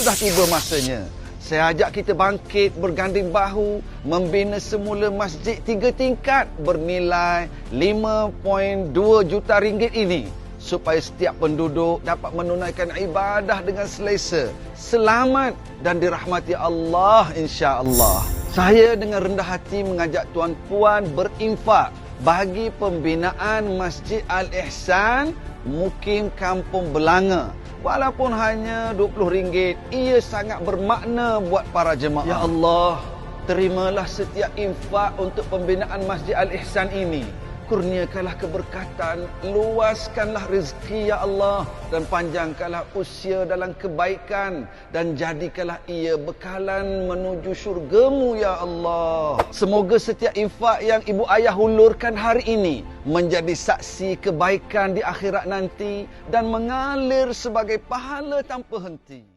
Sudah tiba masanya. Saya ajak kita bangkit berganding bahu membina semula masjid 3 tingkat bernilai 5.2 juta ringgit ini supaya setiap penduduk dapat menunaikan ibadah dengan selesa, selamat dan dirahmati Allah insya-Allah. Saya dengan rendah hati mengajak tuan-puan berinfak bagi pembinaan Masjid Al-Ihsan Mukim Kampung Belanga. Walaupun hanya RM20, ia sangat bermakna buat para jemaah. Ya Allah, terimalah setiap infak untuk pembinaan Masjid Al-Ihsan ini. Kurniakanlah keberkatan, luaskanlah rezeki ya Allah, dan panjangkanlah usia dalam kebaikan, dan jadikanlah ia bekalan menuju syurgamu ya Allah. Semoga setiap infak yang ibu ayah hulurkan hari ini menjadi saksi kebaikan di akhirat nanti dan mengalir sebagai pahala tanpa henti.